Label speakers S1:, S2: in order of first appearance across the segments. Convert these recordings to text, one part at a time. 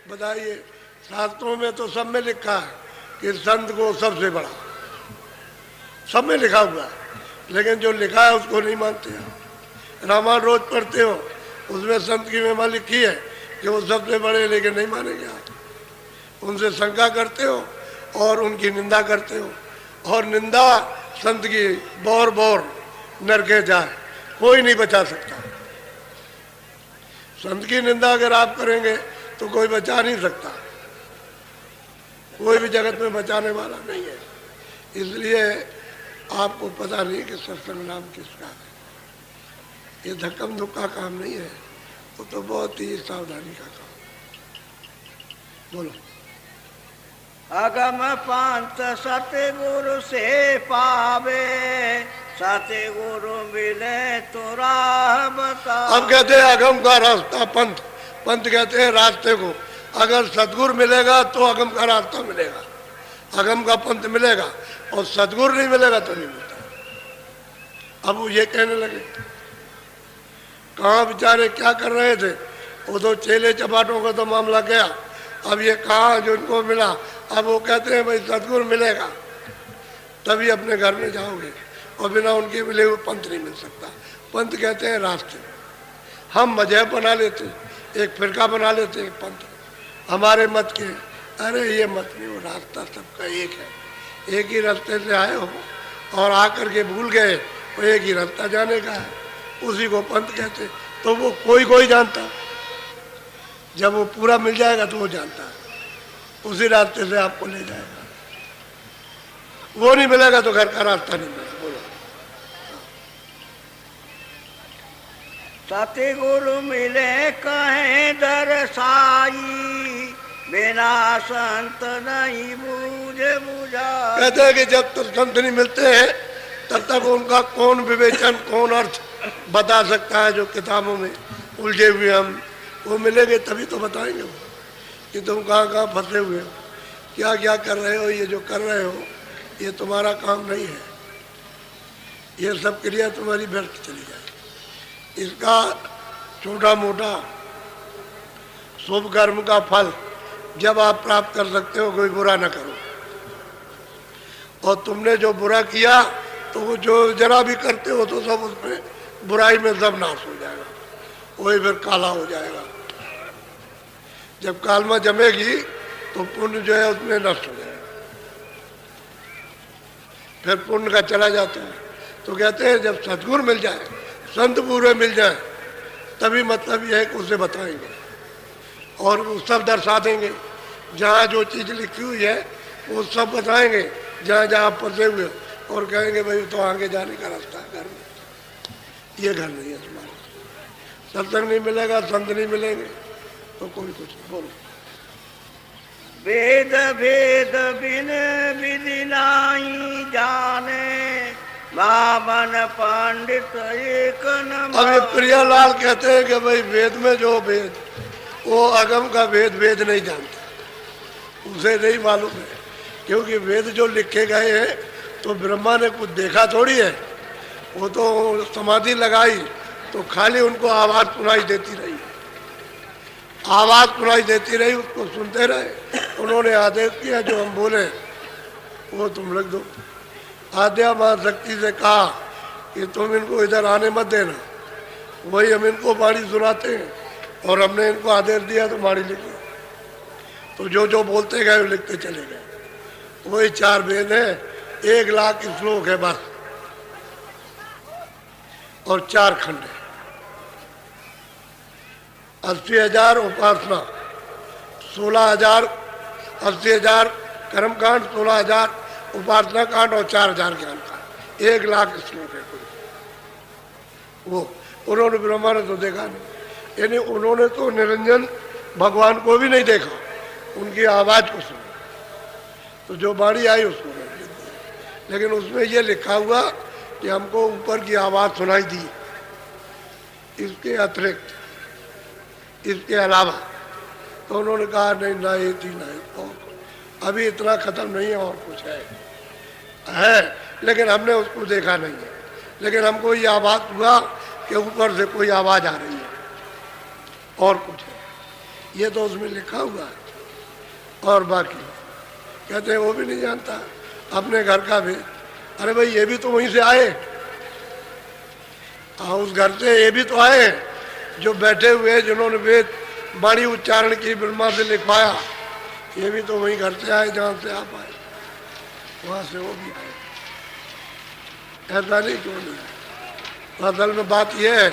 S1: बताइए, शास्त्रों में तो सब में लिखा है कि संत को सबसे बड़ा, सब में लिखा हुआ है, लेकिन जो लिखा है उसको नहीं मानते हैं। रामायण रोज पढ़ते हो, उसमें संत की महिमा लिखी है कि वो सबसे बड़े, लेकिन नहीं मानेंगे आप। उनसे शंका करते हो और उनकी निंदा करते हो, और निंदा संत की बौर बौर नरके जाए, कोई नहीं बचा सकता। संत की निंदा अगर आप करेंगे तो कोई बचा नहीं सकता, कोई भी जगत में बचाने वाला नहीं है। इसलिए आपको पता नहीं कि सत्संग नाम किसका है। ये धक्कम धुक्का काम नहीं है, वो तो बहुत ही सावधानी का काम। बोलो।
S2: अगम पंथ सतगुरु से पावे, सतगुरु मिले तो राह बता।
S1: अब कहते हैं अगम का रास्ता पंथ, पंथ कहते हैं रास्ते को। अगर सतगुरु मिलेगा तो अगम का रास्ता मिलेगा, अगम का पंथ मिलेगा, और सतगुरु नहीं मिलेगा तो नहीं मिलता। अब वो ये कहने लगे, कहाँ बेचारे क्या कर रहे थे, वो तो चेले चपाटों का तो मामला गया। अब ये कहाँ जो इनको मिला, अब वो कहते हैं भाई सतगुरु मिलेगा तभी अपने घर में जाओगे, और बिना उनके मिले हुए पंथ नहीं मिल सकता। पंथ कहते हैं रास्ते। हम मजहब बना लेते, एक फिरका बना लेते, एक पंथ हमारे मत के। अरे ये मत नहीं, वो रास्ता सबका एक है। एक ही रास्ते से आए हो और आकर के भूल गए, वो एक ही रास्ता जाने का है, उसी को पंथ कहते। तो वो कोई कोई जानता, जब वो पूरा मिल जाएगा तो वो जानता है, उसी रास्ते से आपको ले जाएगा। वो नहीं मिलेगा तो घर का रास्ता नहीं मिलेगा। बोलो।
S2: सतगुरु मिले कहे दरसाई, बिना संत नहीं बूझे बुझा।
S1: कहते हैं कि जब तक संत नहीं मिलते हैं तब तक उनका कौन विवेचन, कौन अर्थ बता सकता है। जो किताबों में उलझे हुए हम, वो मिलेंगे तभी तो बताएंगे वो कि तुम कहाँ कहाँ फंसे हुए हो, क्या क्या कर रहे हो। ये जो कर रहे हो ये तुम्हारा काम नहीं है, ये सब क्रिया तुम्हारी व्यर्थ चली जाए। इसका छोटा मोटा शुभ कर्म का फल जब आप प्राप्त कर सकते हो, कोई बुरा न करो। और तुमने जो बुरा किया तो वो जो जरा भी करते हो तो सब उसमें बुराई में सब नाश हो जाएगा, वही फिर काला हो जाएगा। जब कालमा जमेगी तो पुण्य जो है उसमें नष्ट हो जाएगा, फिर पुण्य का चला जाता है। तो कहते हैं जब सतगुरु मिल जाए, संत पूरे मिल जाए, तभी मतलब यह है कि उसे बताएंगे और वो सब दर्शा देंगे। जहाँ जो चीज़ लिखी हुई है वो सब बताएंगे, जहाँ जहाँ फंसे हुए, और कहेंगे भाई तो आगे जाने का रास्ता है, घर में ये घर नहीं है तुम्हारा। सत्संग नहीं मिलेगा, संत नहीं मिलेंगे तो कोई कुछ नहीं। बोलो।
S2: वेद भेद बिन विधि नाही जाने, बामन पंडित एक न।
S1: अब ये प्रियालाल कहते हैं कि भाई वेद में जो भेद, वो अगम का भेद वेद नहीं जानता, उसे नहीं मालूम है। क्योंकि वेद जो लिखे गए हैं तो ब्रह्मा ने कुछ देखा थोड़ी है, वो तो समाधि लगाई तो खाली उनको आवाज़ सुनाई देती रही, आवाज़ सुनाई देती रही, उसको सुनते रहे। उन्होंने आदेश किया जो हम बोले वो तुम लिख दो। आद्या माँ शक्ति से कहा कि तुम इनको इधर आने मत देना, वही हम इनको बाणी सुनाते हैं, और हमने इनको आदेश दिया तो बाणी लिखी। तो जो जो बोलते गए लिखते चले गए। वही 4 वेद है, 1 लाख श्लोक है बस, और 4 खंड है। 80,000 उपासना, 16,000, 80,000 कर्मकांड, 16,000 उपासना कांड और 4,000 ज्ञान कांड। 1 लाख श्लोक है कुल। वो उन्होंने ब्रह्मा ने तो देखा नहीं, यानी उन्होंने तो निरंजन भगवान को भी नहीं देखा, उनकी आवाज़ को सुना। तो जो बाणी आई उसको लिख दिया, लेकिन उसमें ये लिखा हुआ कि हमको ऊपर की आवाज़ सुनाई दी, इसके अतिरिक्त, इसके अलावा। तो उन्होंने कहा नहीं, ना ये थी ना और अभी इतना ख़त्म नहीं है, और कुछ है, लेकिन हमने उसको देखा नहीं है। लेकिन हमको ये आवाज़ हुआ कि ऊपर से कोई आवाज़ आ रही है, और कुछ है। ये तो उसमें लिखा हुआ है। और बाकी कहते हैं वो भी नहीं जानता अपने घर का भी। अरे भाई ये भी तो वहीं से आए, उस घर से ये भी तो आए जो बैठे हुए जिन्होंने वेद वाणी उच्चारण की, ब्रह्मा से लिखवाया, ये भी तो वहीं घर से आए जहाँ से आप आए, वहाँ से वो भी आए। ऐसा नहीं क्यों नहीं आए? असल में बात यह है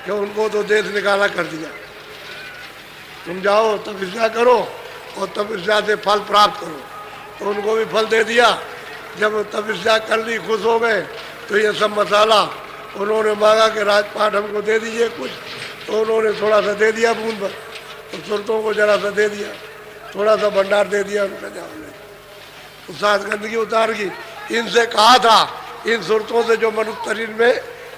S1: कि उनको तो देश निकाला कर दिया। तुम जाओ तपस्या करो और तपस्या से फल प्राप्त करो, तो उनको भी फल दे दिया। जब तपस्या कर ली, खुश हो गए, तो ये सब मसाला उन्होंने मांगा कि राजपाट हमको दे दीजिए कुछ, तो उन्होंने थोड़ा सा दे दिया बूंद भर, तो सुरतों को जरा सा दे दिया, थोड़ा सा भंडार दे दिया उनका जाओ तो साथ गंदगी उतार की। इनसे कहा था, इन सुरतों से जो मनुष्य शरीर में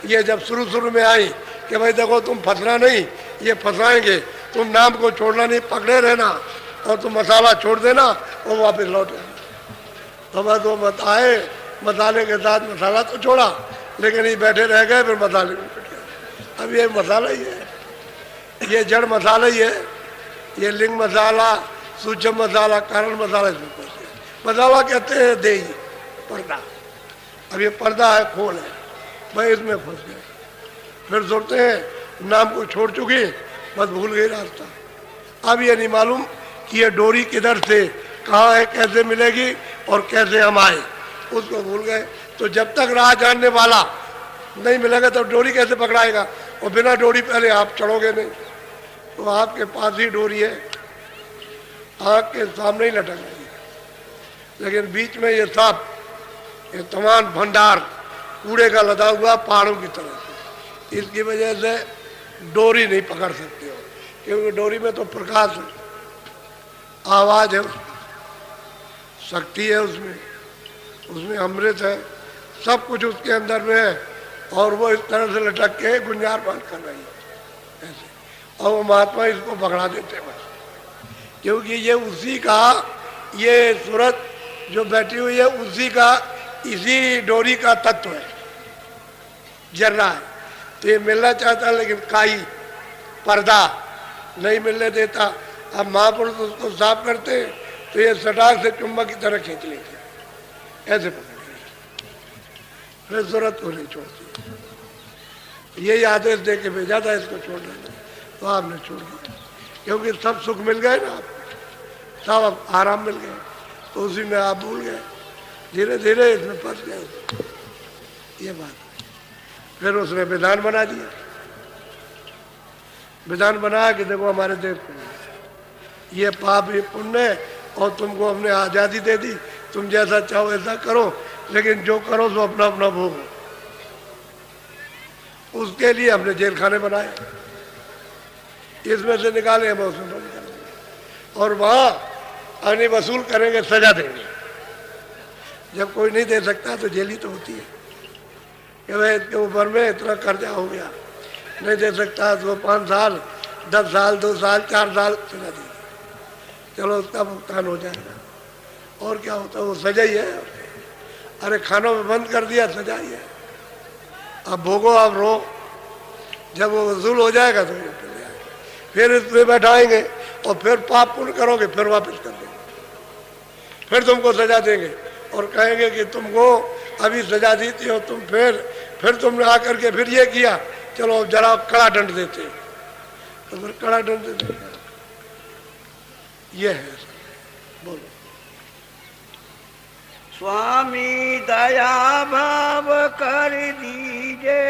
S1: ये जब शुरू में आई कि भाई देखो तुम फंसना नहीं, ये फंसाएंगे, तुम नाम को छोड़ना नहीं, पकड़े रहना और तुम मसाला छोड़ देना और वापस लौट आना। तो बस वो मत आए, मसाले के साथ मसाला तो छोड़ा, लेकिन ये बैठे रह गए, फिर मसाले में बैठ गए। अब ये मसाला ही है, ये जड़ मसाला ही है, ये लिंग मसाला, सूक्ष्म मसाला, कारण मसाला इसमें फंस गया। मसाला कहते हैं देही, पर्दा। अब ये पर्दा है, खोल है, भाई इसमें फंस गए। फिर सोचते हैं नाम को छोड़ चुकी, बस भूल गई रास्ता। अब ये नहीं मालूम कि ये डोरी किधर से कहाँ है, कैसे मिलेगी और कैसे हम आए, उसको भूल गए। तो जब तक राह जानने वाला नहीं मिलेगा तो डोरी कैसे पकड़ाएगा, और बिना डोरी पहले आप चढ़ोगे नहीं। तो आपके पास ही डोरी है, आँख के सामने ही लटक रही है, लेकिन बीच में ये सांप, ये तमाम भंडार कूड़े का लदा हुआ पहाड़ों की तरह से, इसकी वजह से डोरी नहीं पकड़ सकते हो, क्योंकि डोरी में तो प्रकाश है, आवाज है, शक्ति है उसमें अमृत है, सब कुछ उसके अंदर में है, और वो इस तरह से लटक के गुंजार बांध कर रही है ऐसे, और वो महात्मा इसको पकड़ा देते हैं बस, क्योंकि ये उसी का, ये सूरत जो बैठी हुई है उसी का, इसी डोरी का तत्व है, जल रहा है। तो ये मिलना चाहता है, लेकिन काई पर्दा नहीं मिलने देता। अब महापुरुष उसको साफ करते तो ये सटाक से चुम्बक की तरह खींच लेते, ऐसे पकड़ लेते, फिर जरूरत को नहीं छोड़ती। यही आदेश दे के भेजा था इसको छोड़ देना, तो आपने छोड़ दिया, क्योंकि सब सुख मिल गए ना आपको, सब अब आराम मिल गए, तो उसी में आप भूल गए, धीरे धीरे इसमें फंस गए। ये बात, फिर उसने विधान बना दिया, विधान बनाया कि देखो हमारे देश में ये पाप ये पुण्य, और तुमको हमने आज़ादी दे दी, तुम जैसा चाहो ऐसा करो, लेकिन जो करो सो अपना अपना भोगो। उसके लिए हमने जेल खाने बनाए, इसमें से निकाले हम उसमें बंद कर देंगे, और वहाँ अग्नि वसूल करेंगे, सजा देंगे। जब कोई नहीं दे सकता तो जेल ही तो होती है कि भाई इसके ऊपर में इतना कर्जा हो गया, नहीं दे सकता तो 5 साल, 10 साल, 2 साल, 4 साल सजा दी, चलो उसका भुगतान हो जाएगा। और क्या होता है, वो सजा ही है। अरे खानों में बंद कर दिया, सजा ही है, अब भोगो, अब रो, जब वो वसूल हो जाएगा तो ये चले जाएगा, फिर इसमें बैठाएंगे और फिर पाप पुण्य करोगे, फिर वापस कर देंगे, फिर तुमको सजा देंगे और कहेंगे कि तुमको अभी सजा दी थी और तुम फिर तुमने आकर के फिर ये किया, चलो जरा कड़ा दंड देते, तो फिर कड़ा दंड देते। ये है, बोलो।
S2: स्वामी दया भाव कर दीजे,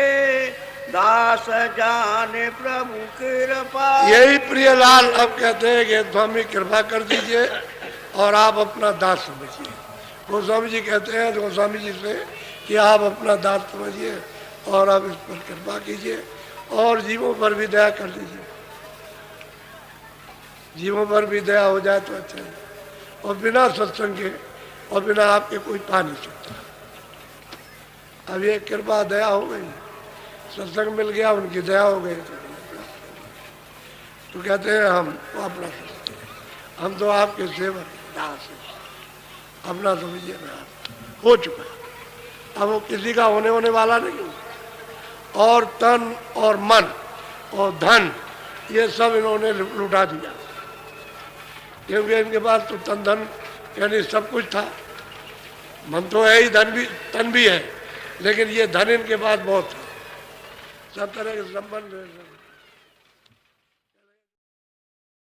S2: दास जान प्रभु कृपा।
S1: यही प्रियलाल अब कहते हैं कि स्वामी कृपा कर दीजिए और आप अपना दास समझिए। गोस्वामी जी कहते हैं गोस्वामी जी से कि आप अपना दास समझिए और आप इस पर कृपा कीजिए और जीवों पर भी दया कर दीजिए। जीवों पर भी दया हो जाए तो अच्छा है, और बिना सत्संग के और बिना आपके कोई पा नहीं सकता। अब ये कृपा दया हो गई, सत्संग मिल गया, उनकी दया हो गई, तो कहते हैं हम तो अपना समझते हैं, हम तो आपके सेवक दास हैं, अपना समझिए ना, आप हो चुका है, अब वो किसी का होने वाला नहीं। और तन और मन और धन ये सब इन्होंने लुटा दिया, क्योंकि इनके पास तो तन धन यानी सब कुछ था। मन तो है ही, धन भी, तन भी है, लेकिन ये धन इनके पास बहुत था, सब तरह के संबंध है।